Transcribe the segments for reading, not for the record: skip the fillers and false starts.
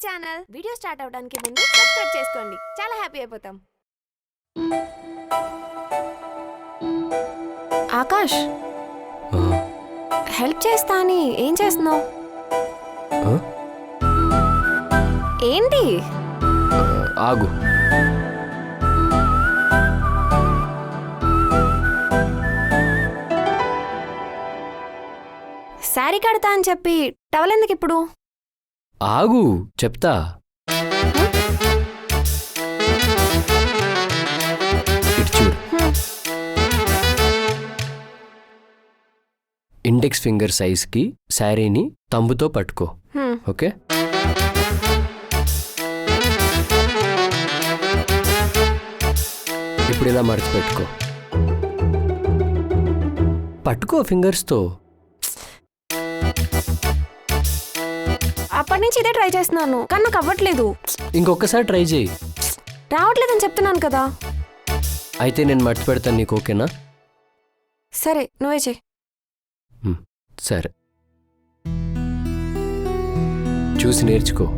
Channel. Video start అవడానికి ముందు subscribe చేసుకోండి. చాలా హ్యాపీ అయిపోతాం. ఆకాష్, హెల్ప్ చేస్తా అని ఏం చేస్తున్నావు? ఏంటి? ఆగు. శారీ కడతా అని చెప్పి టవల్ ఎందుకు ఇప్పుడు? ఆగు, చెప్తా. ఇటు చూడు. ఇండెక్స్ ఫింగర్ సైజ్కి శారీని తంబుతో పట్టుకో. ఓకే? ఇప్పుడు ఇలా మడచి పెట్టుకో. పట్టుకో ఫింగర్స్తో. అప్పటి నుంచి ఇదే ట్రై చేస్తున్నాను, కానీ నాకు అవ్వట్లేదు. ఇంకొకసారి ట్రై చేయి. రావట్లేదని చెప్తున్నాను కదా. అయితే నేను మర్చి పెడతాను, నీకు ఓకేనా? సరే, నువ్వే చెయ్యి. సరే, చూసి నేర్చుకో.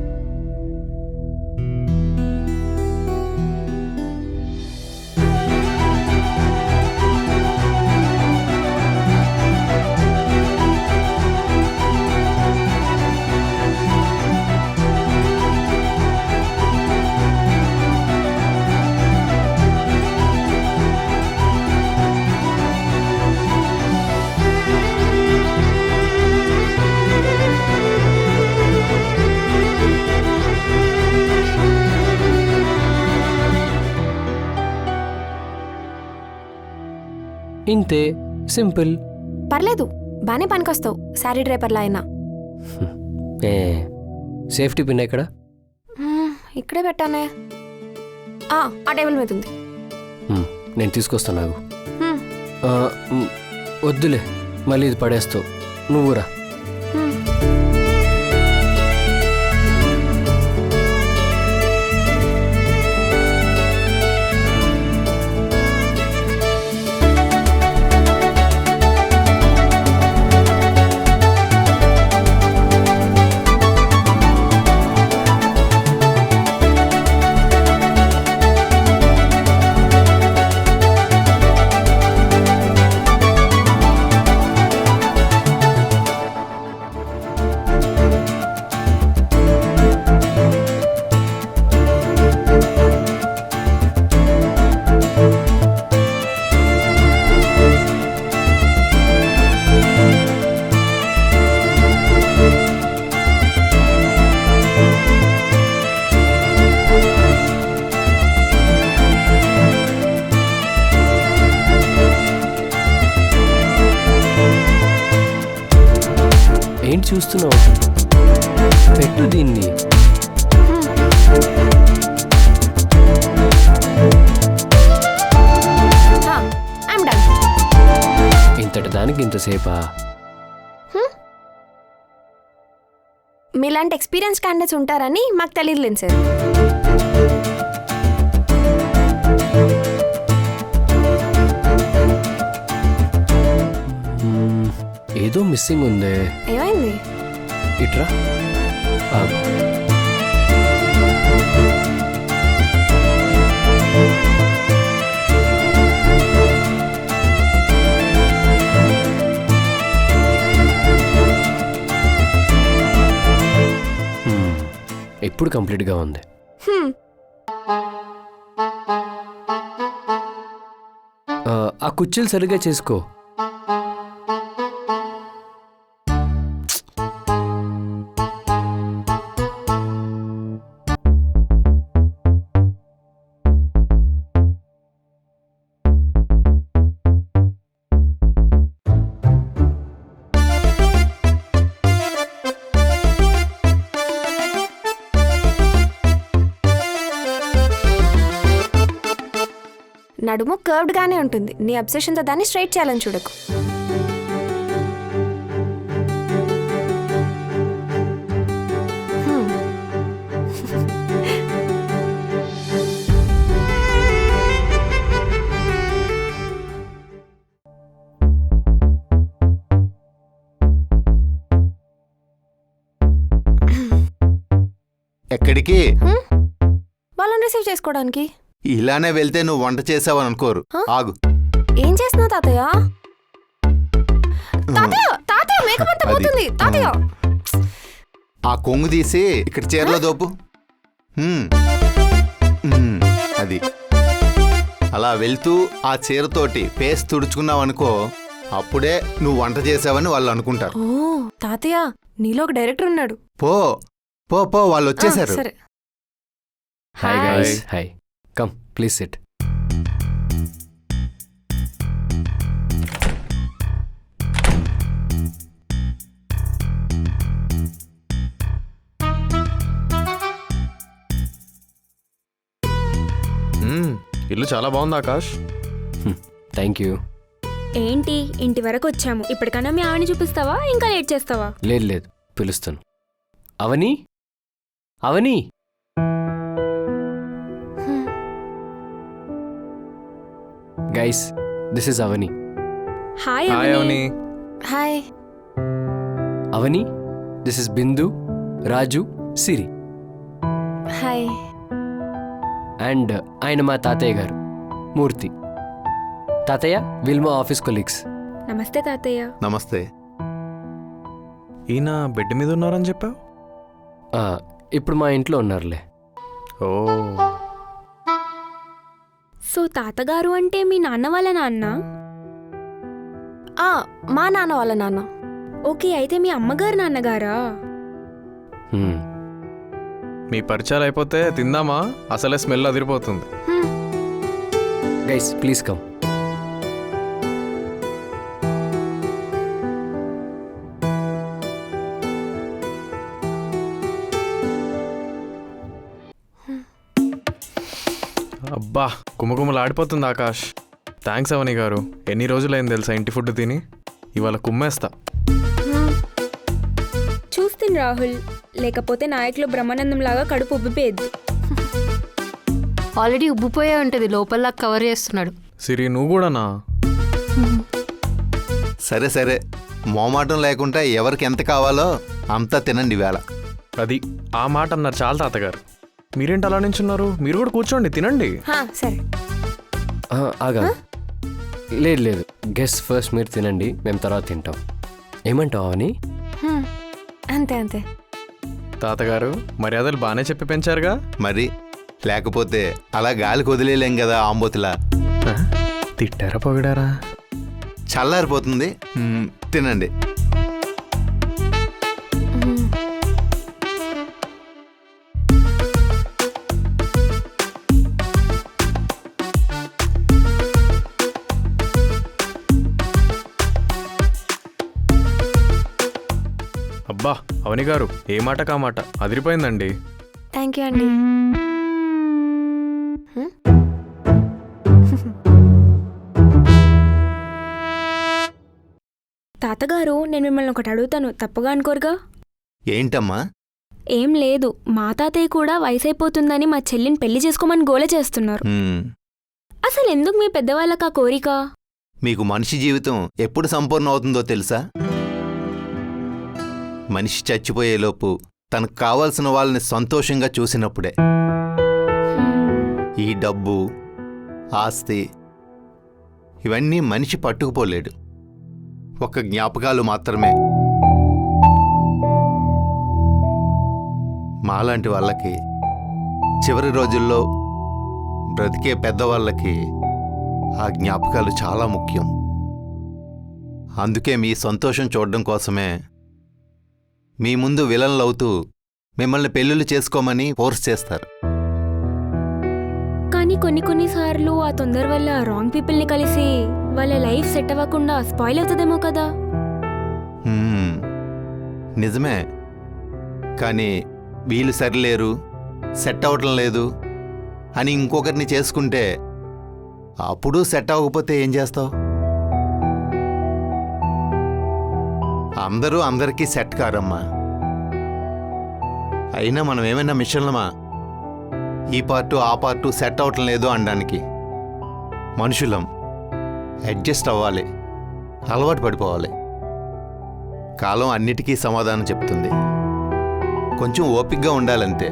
ఇంతే, సింపుల్. పర్లేదు, బానే పనికొస్తావు శారీ డ్రైపర్లా అయినా. సేఫ్టీ పిన్ ఎక్కడ? ఇక్కడే పెట్టానే. ఆ టేబుల్ మీద ఉంది. నేను తీసుకొస్తాను. నాకు వద్దులే, మళ్ళీ ఇది పడేస్తావు. నువ్వురా. ఏంటి చూస్తున్నావు? పెట్టు దీన్ని. ఇంతటి దానికి ఇంతసేపా? మీలాంటి ఎక్స్పీరియన్స్ క్యాండిడేట్స్ ఉంటారని మాకు తెలియదులేండి సార్. ఏదో మిస్సింగ్ ఉందే. ఏమైంది? ఇట్రా. ఇప్పుడు కంప్లీట్గా ఉంది. ఆ కుర్చీలు సరిగ్గా చేసుకో. నడుము కర్వ్డ్ గానే ఉంటుంది. నీ అబ్సెషన్తో దాన్ని స్ట్రైట్ చేయాలని చూడకు. ఎక్కడికి? వాళ్ళని రిసీవ్ చేసుకోవడానికి. ఇలానే వెళ్తే నువ్వు వంట చేసావని అనుకోరు. ఆగు. ఏం చేస్తున్నావు తాతయ్య? తాతయ్య తాతయ్య మేకప్ అంతా పోతుంది తాతయ్య. ఆ కొంగు తీసి ఇక్కడ చీరలో దోపు. అది అలా వెళ్తూ ఆ చీరతోటి పేస్ట్ తుడుచుకున్నావు అనుకో, అప్పుడే నువ్వు వంట చేసావని వాళ్ళు అనుకుంటారు. ఓ తాతయ్య, నీలో ఒక డైరెక్టర్ ఉన్నాడు. పో పో పో, వాళ్ళు వచ్చేసారు. సరే. Hi guys. Hi. Come please SIT. ఇల్లు చాలా బాగుంది ఆకాష్. Thank you. ఏంటి ఇంటి వరకు వచ్చాము, ఇప్పటికన్నా మీ ఆవిడని చూపిస్తావా ఇంకా లేట్ చేస్తావా? లేదు లేదు, పిలుస్తాను. Avani, Avani. Guys, this is Avani. Hi hi Avani. Avani. Hi. Avani, this is Bindu, Raju, Siri. Hi. And ఆయన మా తాతయ్య గారు, మూర్తి. తాతయ్య, వీల్ మా ఆఫీస్ కొలీగ్స్. నమస్తే తాతయ్య. నమస్తే. ఈయన బెడ్ మీద ఉన్నారని చెప్పావు. ఇప్పుడు మా ఇంట్లో ఉన్నారులే. ఓ, సో తాతగారు అంటే మీ నాన్న వాళ్ళ నాన్న? మా నాన్న వాళ్ళ నాన్న. ఓకే, అయితే మీ అమ్మగారు నాన్నగారా? హ్మ్. మీ పరిచయాలు అయిపోతే తిందామా? అసలే స్మెల్ అదిరిపోతుంది. Guys please come. అబ్బా, కుమ్మకుమ్మలు ఆడిపోతుంది ఆకాష్. థ్యాంక్స్ అవని గారు. ఎన్ని రోజులైంది తెలుసా ఇంటి ఫుడ్ తిని? ఇవాళ కుమ్మేస్తా. చూస్తుంది రాహుల్, లేకపోతే నాయకులు బ్రహ్మానందం లాగా కడుపు ఉబ్బిపోయేది. ఆల్రెడీ ఉబ్బిపోయే ఉంటుంది, లోపల కవర్ చేస్తున్నాడు. సిరి నువ్వు కూడానా? సరే సరే, మోమాటం లేకుండా ఎవరికి ఎంత కావాలో అంతా తినండి వేళ. అది ఆ మాట అన్నారు చాలా తాతగారు. మీరేంటి అలా నించున్నారు? మీరు కూడా కూర్చోండి, తినండి. సరే. ఆగా. లేదు లేదు, గెస్ట్ ఫస్ట్ మీరు తినండి, మేము తర్వాత తింటాం. ఏమంటావు అవని? అంతే అంతే. తాతగారు మర్యాదలు బాగానే చెప్పి పెంచారుగా. మరి లేకపోతే అలా గాలికి వదిలేలేం కదా ఆంబోతులా. తిట్టారా పొగిడారా? చల్లారిపోతుంది. తినండి. అబ్బా అవని గారు, ఏ మాట కా మాట అదిరిపోయిందండి. థ్యాంక్ యూ అండి. తాతగారు, నేను మిమ్మల్ని ఒకటి అడుగుతాను, తప్పుగా అనుకోరుగా? ఏంటమ్మా? ఏం లేదు, మా తాతయ్య కూడా వయసు అయిపోతుందని మా చెల్లిని పెళ్లి చేసుకోమని గోల చేస్తున్నారు. అసలు ఎందుకు మీ పెద్దవాళ్ళకి ఆ కోరిక? మీకు మనిషి జీవితం ఎప్పుడు సంపూర్ణం అవుతుందో తెలుసా? మనిషి చచ్చిపోయేలోపు తనకు కావాల్సిన వాళ్ళని సంతోషంగా చూసినప్పుడే. ఈ డబ్బు, ఆస్తి ఇవన్నీ మనిషి పట్టుకుపోలేడు. ఒక జ్ఞాపకాలు మాత్రమే. మాలాంటి వాళ్ళకి, చివరి రోజుల్లో బ్రతికే పెద్దవాళ్ళకి ఆ జ్ఞాపకాలు చాలా ముఖ్యం. అందుకే మీ సంతోషం చూడడం కోసమే మీ ముందు విలన్లు అవుతూ మిమ్మల్ని పెళ్ళిళ్ళు చేసుకోమని ఫోర్స్ చేస్తారు. కానీ కొన్నిసార్లు ఆ తొందర వల్ల రాంగ్ పీపుల్ని కలిసి వాళ్ళ లైఫ్ సెట్ అవ్వకుండా స్పాయిల్ అవుతుందేమో కదా. నిజమే. కానీ వీళ్ళు సరిలేరు, సెట్ అవ్వటం లేదు అని ఇంకొకరిని చేసుకుంటే అప్పుడు సెట్ అవ్వకపోతే ఏం చేస్తావు? అందరూ అందరికీ సెట్ కారమ్మా. అయినా మనం ఏమైనా మిషన్లమా ఈ పార్టు ఆ పార్టు సెట్ అవటం లేదు అనడానికి? మనుషులం, అడ్జస్ట్ అవ్వాలి, అలవాటు పడిపోవాలి. కాలం అన్నిటికీ సమాధానం చెప్తుంది. కొంచెం ఓపికగా ఉండాలంతే.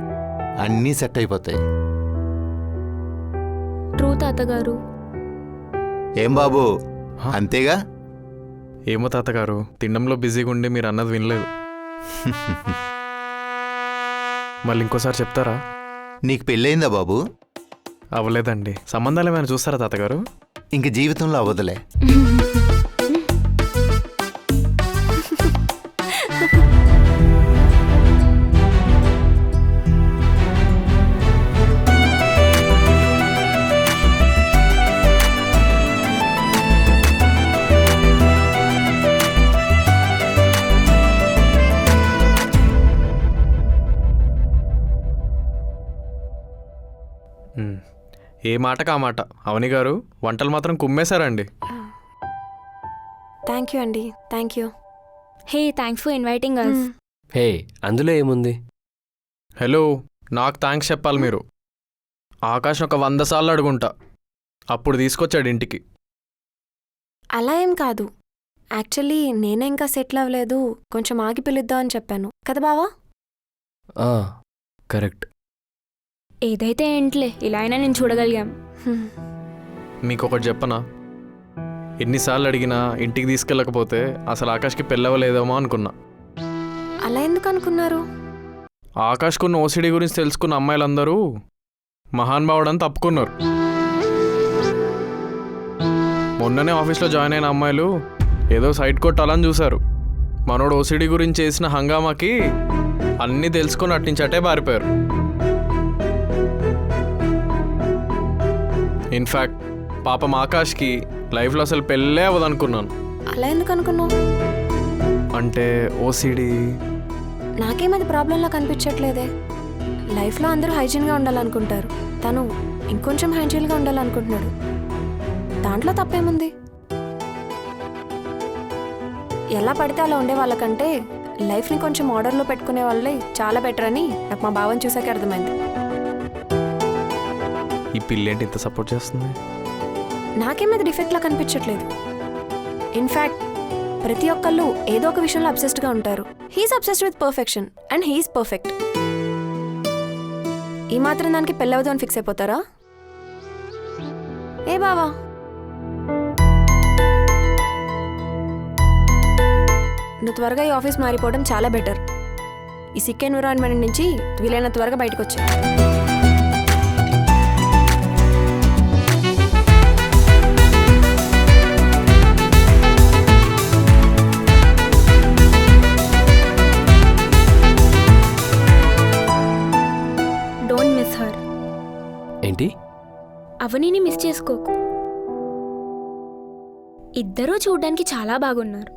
అన్నీ సెట్ అయిపోతాయి. ట్రూ తాతగారు. ఏం బాబు, అంతేగా? ఏమో తాతగారు, తినడంలో బిజీగా ఉండి మీరు అన్నది వినలేదు. మళ్ళీ ఇంకోసారి చెప్తారా? నీకు పెళ్ళయిందా బాబు? అవ్వలేదండి. సంబంధాలు ఏమైనా చూస్తారా తాతగారు? ఇంక జీవితంలో అవ్వదులే. ఏ మాటకా మాట. అవని గారు వంటలు మాత్రం కుమ్మేశారండి. థ్యాంక్ యూ అండి, thank you. Hey, thanks for inviting us. Hey, అందులో ఏముంది? హలో, నాకు థ్యాంక్స్ చెప్పాలి మీరు. ఆకాష్ ఒక 100 సార్లు అడుగుంటా, అప్పుడు తీసుకొచ్చాడు ఇంటికి. అలా ఏం కాదు. యాక్చువల్లీ నేనే ఇంకా సెటిల్ అవ్వలేదు, కొంచెం ఆగి పిలుద్దాం అని చెప్పాను కదా బావా? కరెక్ట్. ఏదైతే ఏంట్లే, ఇలా అయినా నేను చూడగలిగాం. మీకు ఒకటి చెప్పనా? ఎన్నిసార్లు అడిగినా ఇంటికి తీసుకెళ్ళకపోతే అసలు ఆకాష్కి పెళ్ళవలేదేమో అనుకున్నా. అలా ఎందుకు అనుకున్నారు? ఆకాష్కున్న ఓసిడీ గురించి తెలుసుకున్న అమ్మాయిలందరూ మహానుభావుడని తప్పుకున్నారు. మొన్ననే ఆఫీస్లో జాయిన్ అయిన అమ్మాయిలు ఏదో సైట్ కొట్టాలని చూశారు. మనోడు ఓసిడీ గురించి చేసిన హంగామాకి అన్నీ తెలుసుకొని అట్టించటే పారిపోయారు. ఇన్ఫ్యాక్ట్ పాపం ఆకాష్కి లైఫ్లో అసలు పెళ్ళే అవ్వదనుకున్నాను. అలా ఎందుకు అనుకున్నావు? అంటే ఓసిడీ. నాకేమది ప్రాబ్లంలా కనిపించట్లేదే. లైఫ్లో అందరూ హైజీన్గా ఉండాలనుకుంటారు, తను ఇంకొంచెం హైజీన్గా ఉండాలనుకుంటున్నాడు. దాంట్లో తప్పేముంది? ఎలా పడితే అలా ఉండే వాళ్ళకంటే లైఫ్ని కొంచెం ఆర్డర్లో పెట్టుకునే వాళ్ళే చాలా బెటర్ అని నాకు మా బావని చూసాక అర్థమైంది. ఈ పిల్లేంటి ఇంత సపోర్ట్ చేస్తుంది? నాకేమది డిఫెక్ట్లా కనిపించట్లేదు. ఇన్ఫ్యాక్ట్ ప్రతి ఒక్కళ్ళు ఏదో ఒక విషయంలో అబ్సెస్డ్గా ఉంటారు. He's obsessed with perfection and he's perfect. ఈ మాత్రం దానికి పెళ్ళవదు అని ఫిక్స్ అయిపోతారా? ఏ బావా, నువ్వు త్వరగా ఈ ఆఫీస్ మారిపోవడం చాలా బెటర్. ఈ సిక్ ఎన్విరాన్మెంట్ నుంచి వీలైన త్వరగా బయటకు వచ్చా. Don't miss her. ఏంటి? అవనిని మిస్ చేసుకోకు. ఇద్దరూ చూడ్డానికి చాలా బాగున్నారు.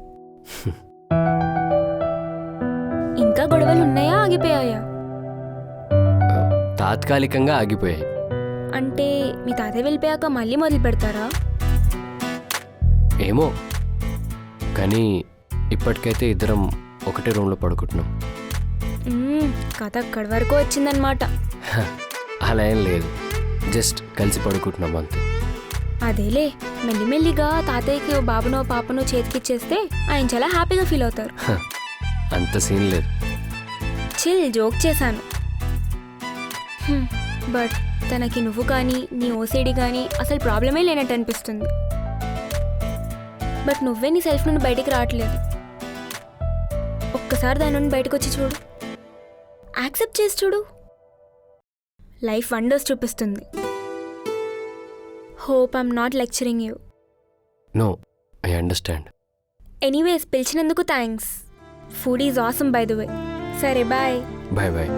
ఇంకా గొడవలు ఉన్నాయా, ఆగిపోయాయా? తాత్కాలికంగా ఆగిపోయాయి. అంటే మీ తాతయ్య వెళ్ళిపోయాక మళ్ళీ మొదలు పెడతారా? ఏమో, కానీ ఇప్పటికైతే ఇద్దరం ఒకటే రూమ్లో పడుకుంటున్నాం. కథ అక్కడి వరకు వచ్చిందనమాట. అలా ఏం లేదు, జస్ట్ కలిసి పడుకుంటున్నాం అంతే. అదేలే, మెల్లిమెల్లిగా తాతయ్యకి ఓ బాబునో పాపనో చేతికిచ్చేస్తే ఆయన చాలా హ్యాపీగా ఫీల్ అవుతారు. అంత సీన్ లేదు. చిల్, జోక్ చేశాను. బట్ తనకి నువ్వు కానీ నీ ఓసిడి కానీ అసలు ప్రాబ్లమే లేనట్టు అనిపిస్తుంది. బట్ నువ్వే నీ సెల్ఫ్ నుండి బయటికి రావట్లేదు. ఒక్కసారి దాని నుండి బయటకు వచ్చి చూడు, యాక్సెప్ట్ చేసి చూడు, లైఫ్ వండర్స్ చూపిస్తుంది. Hope I'm not lecturing you. No, I understand. Anyways, పిలిచినందుకు thanks. Food is awesome by the way. సరే, బాయ్. Bye bye.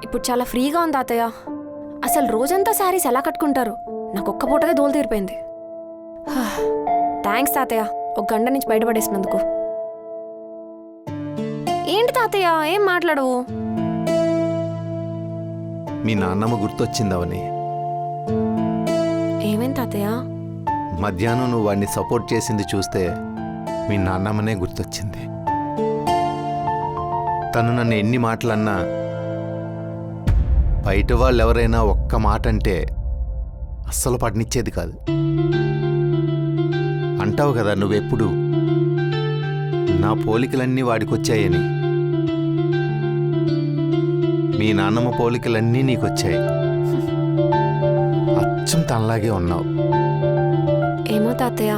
ఇప్పుడు చాలా ఫ్రీగా ఉంది తాతయ్య. అసలు రోజంతా శారీస్ ఎలా కట్టుకుంటారు? నాకు ఒక్క పూటగా దోలు తీరిపోయింది. థ్యాంక్స్ తాతయ్య, ఒక గంట నుంచి బయటపడేసినందుకు. ఏంటి తాతయ్య, ఏం మాట్లాడవు? మీ నాన్నమ్మ గుర్తొచ్చిందవని. ఏమైంది తాతయ్య? మధ్యాహ్నం నువ్వు వాడిని సపోర్ట్ చేసింది చూస్తే మీ నాన్నమ్మనే గుర్తొచ్చింది. తను నన్ను ఎన్ని మాటలన్నా బయట వాళ్ళు ఎవరైనా ఒక్క మాట అంటే అస్సలు పడనిచ్చేది కాదు. అంటావు కదా నువ్వెప్పుడు నా పోలికలన్నీ వాడికొచ్చాయని. మీ నాన్నమ్మ పోలికలన్నీ నీకొచ్చాయి. అచ్చం తనలాగే ఉన్నావు. ఏమో తాతయ్య,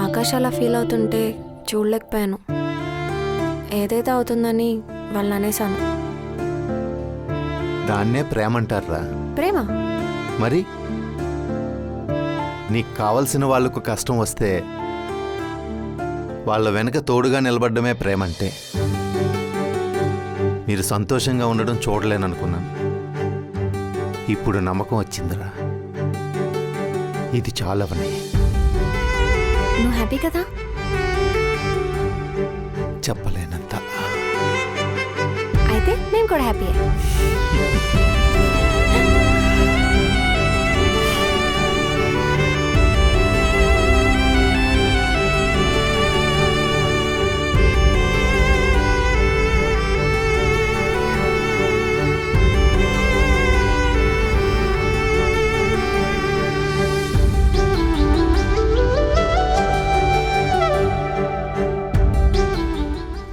ఆకాష్ అలా ఫీల్ అవుతుంటే చూడలేకపోయాను. ఏదైతే అవుతుందని వాళ్ళని అనేశాను. దాన్నే ప్రేమ అంటారా? ప్రేమ? మరి నీకు కావలసిన వాళ్ళకు కష్టం వస్తే వాళ్ళ వెనక తోడుగా నిలబడ్డమే ప్రేమంటే. మీరు సంతోషంగా ఉండడం చూడలేననుకున్నాను. ఇప్పుడు నమ్మకం వచ్చిందిరా. ఇది చాలవని. నువ్వు హ్యాపీ కదా? చెప్పలేనంత. అయితే నేను కూడా హ్యాపీయే.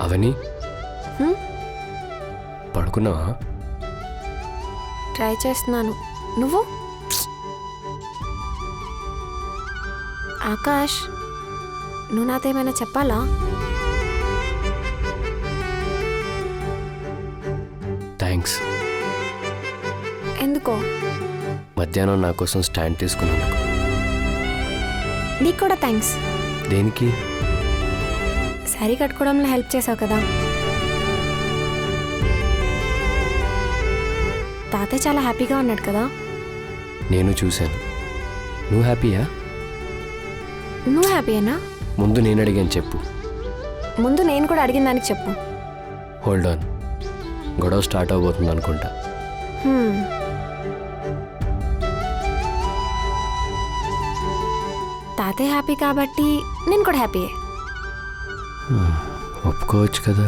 అవని, హ్మ్? పడుకున్నావా? ట్రై చేస్తున్నాను. నువ్వు? ఆకాష్, నువ్వు నాతో ఏమైనా చెప్పాలా? థ్యాంక్స్. ఎందుకో? మధ్యాహ్నం నా కోసం స్టాండ్ తీసుకున్నందుకు. నీకు కూడా థ్యాంక్స్. దేనికి? శారీ కట్టుకోవడంలో హెల్ప్ చేసావు కదా. తాతయ్య చాలా హ్యాపీగా ఉన్నాడు కదా. నేను చూశాను. నువ్వు హ్యాపీయా? నువ్వు హ్యాపీయేనా? ముందు నేను అడిగాను చెప్పు. ముందు నేను కూడా అడిగిన దానికి చెప్పు. హోల్డ్ ఆన్, గొడవ స్టార్ట్ అవబోతుంది అనుకుంటా. హ్మ్. తాతయ్య హ్యాపీ కాబట్టి నేను కూడా హ్యాపీయే. ఒప్పుకోవచ్చు కదా.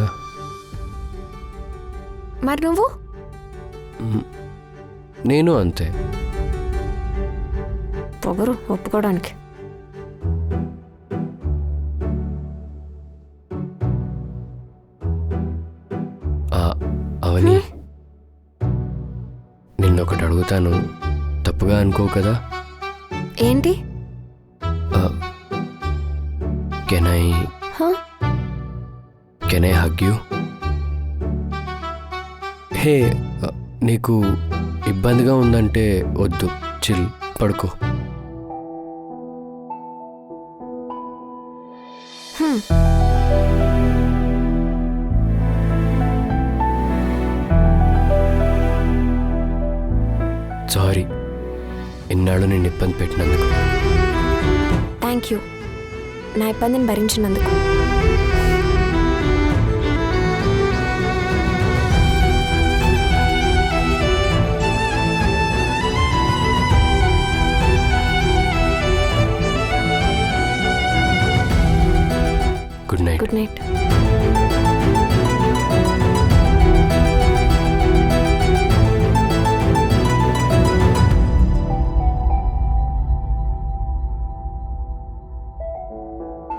మరి నువ్వు? నేను అంతే. పొగరు ఒప్పుకోవడానికి. అవని, నిన్నొకటి అడుగుతాను, తప్పుగా అనుకో కదా. ఏంటి? Can I hug you? Hey, నీకు ఇబ్బందిగా ఉందంటే వద్దు, చిల్, పడుకో. సారీ, ఇన్నాళ్ళు నేను ఇబ్బంది పెట్టినందుకు. థ్యాంక్ యూ, నా ఇబ్బందిని భరించినందుకు. Good night. Good night.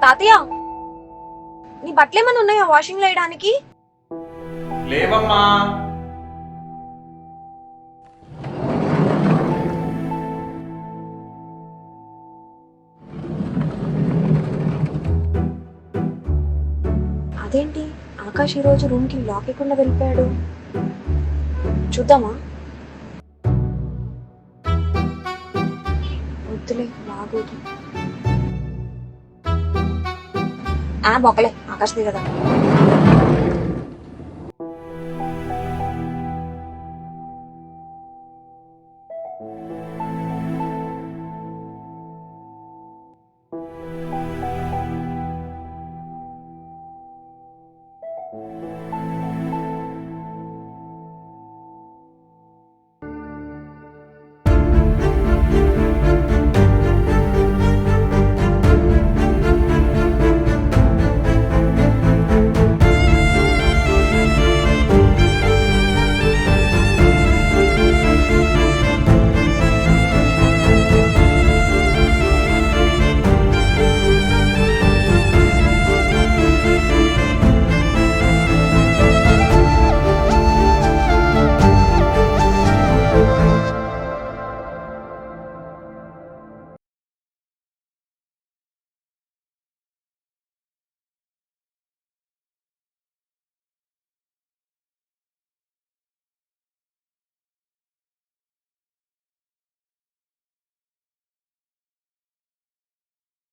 తాతయ్య, నీ బట్టలు ఏమైనా ఉన్నాయా వాషింగ్ లో వేయడానికి? లేవమ్మా. అదేంటి ఆకాష్ ఈరోజు రూమ్ కి లాక్ వేయకుండా వెళ్ళిపోయాడు? చూద్దామా? వద్దులే, బాగోదు. బొక్కలే, ఆకాష్ది కదా.